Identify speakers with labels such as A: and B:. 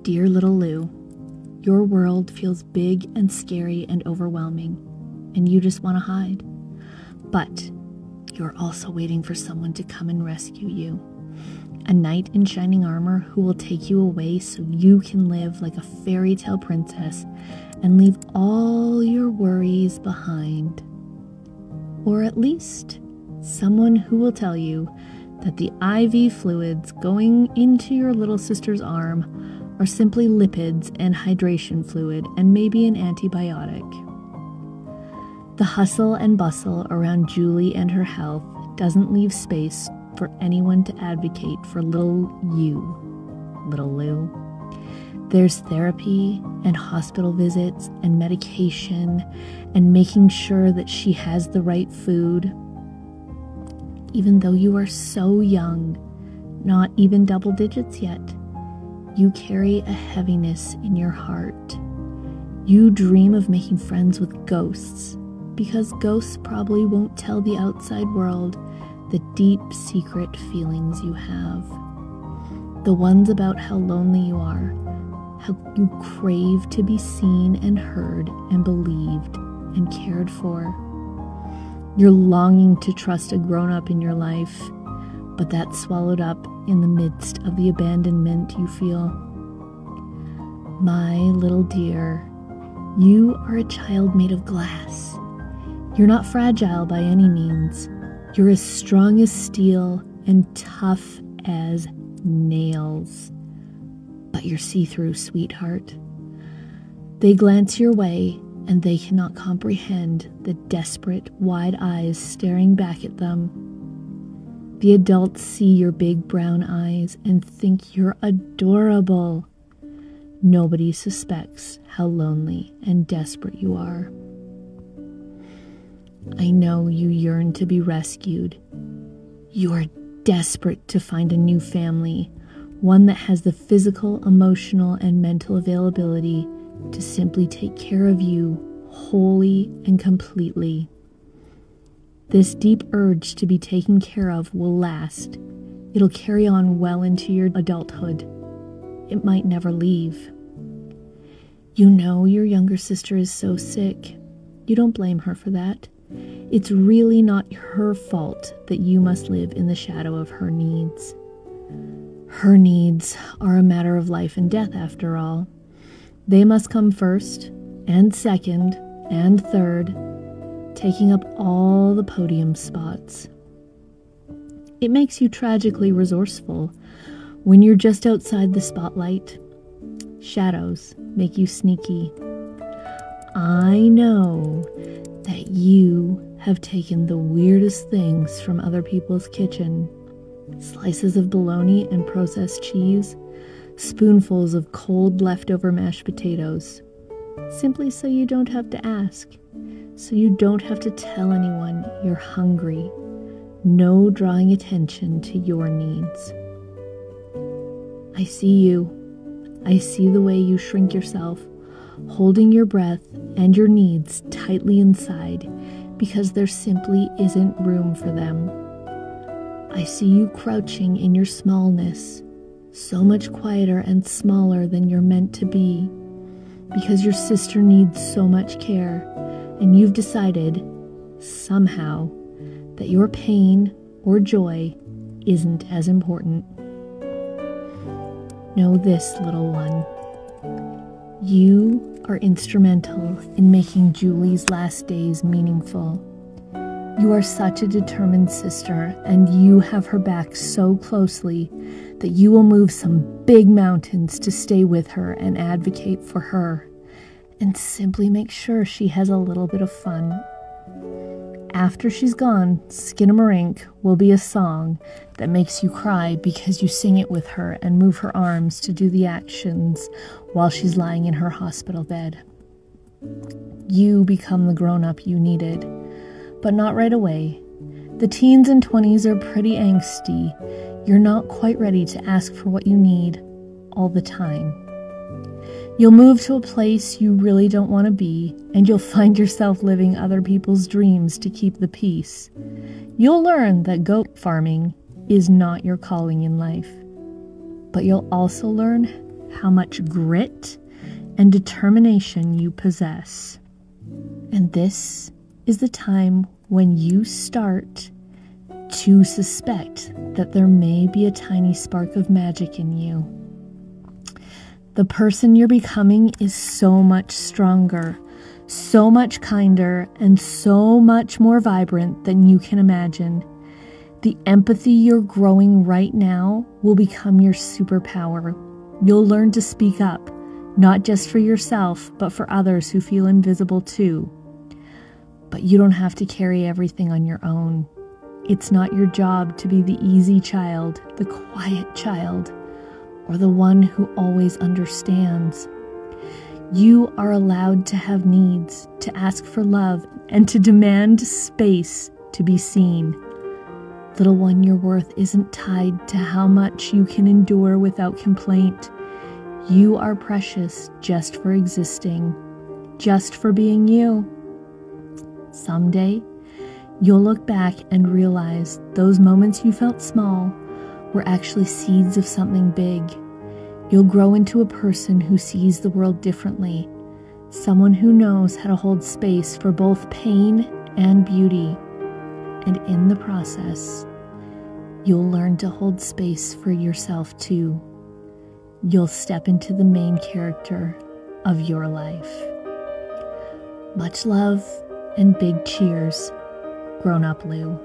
A: Dear little Lou, your world feels big and scary and overwhelming, and you just want to hide. But you're also waiting for someone to come and rescue you. A knight in shining armor who will take you away so you can live like a fairy tale princess and leave all your worries behind. Or at least someone who will tell you that the IV fluids going into your little sister's arm are simply lipids and hydration fluid and maybe an antibiotic. The hustle and bustle around Julie and her health doesn't leave space for anyone to advocate for little Lou. There's therapy and hospital visits and medication and making sure that she has the right food. Even though you are so young, not even double digits yet, you carry a heaviness in your heart. You dream of making friends with ghosts, because ghosts probably won't tell the outside world the deep secret feelings you have. The ones about how lonely you are, how you crave to be seen and heard and believed and cared for. You're longing to trust a grown-up in your life, but that's swallowed up in the midst of the abandonment you feel. My little dear, you are a child made of glass. You're not fragile by any means. You're as strong as steel and tough as nails. But you're see-through, sweetheart. They glance your way, and they cannot comprehend the desperate, wide eyes staring back at them. The adults see your big brown eyes and think you're adorable. Nobody suspects how lonely and desperate you are. I know you yearn to be rescued. You are desperate to find a new family, one that has the physical, emotional, and mental availability to simply take care of you wholly and completely. This deep urge to be taken care of will last. It'll carry on well into your adulthood. It might never leave. You know your younger sister is so sick. You don't blame her for that. It's really not her fault that you must live in the shadow of her needs. Her needs are a matter of life and death, after all. They must come first, and second, and third, taking up all the podium spots. It makes you tragically resourceful. When you're just outside the spotlight, shadows make you sneaky. I know that you have taken the weirdest things from other people's kitchen. Slices of bologna and processed cheese, spoonfuls of cold leftover mashed potatoes, simply so you don't have to ask, so you don't have to tell anyone you're hungry. No drawing attention to your needs. I see you. I see the way you shrink yourself, holding your breath and your needs tightly inside because there simply isn't room for them. I see you crouching in your smallness, so much quieter and smaller than you're meant to be, because your sister needs so much care, and you've decided, somehow, that your pain or joy isn't as important. Know this, little one. You are instrumental in making Julie's last days meaningful. You are such a determined sister, and you have her back so closely that you will move some big mountains to stay with her and advocate for her, and simply make sure she has a little bit of fun. After she's gone, Skinamarink will be a song that makes you cry because you sing it with her and move her arms to do the actions while she's lying in her hospital bed. You become the grown-up you needed, but not right away. The teens and 20s are pretty angsty. You're not quite ready to ask for what you need all the time. You'll move to a place you really don't want to be, and you'll find yourself living other people's dreams to keep the peace. You'll learn that goat farming is not your calling in life. But you'll also learn how much grit and determination you possess. And this is the time when you start to suspect that there may be a tiny spark of magic in you. The person you're becoming is so much stronger, so much kinder, and so much more vibrant than you can imagine. The empathy you're growing right now will become your superpower. You'll learn to speak up, not just for yourself, but for others who feel invisible too. But you don't have to carry everything on your own. It's not your job to be the easy child, the quiet child, or the one who always understands. You are allowed to have needs, to ask for love, and to demand space to be seen. Little one, your worth isn't tied to how much you can endure without complaint. You are precious just for existing, just for being you. Someday, you'll look back and realize those moments you felt small were actually seeds of something big. You'll grow into a person who sees the world differently, someone who knows how to hold space for both pain and beauty. And in the process, you'll learn to hold space for yourself too. You'll step into the main character of your life. Much love and big cheers, Grown Up Lou.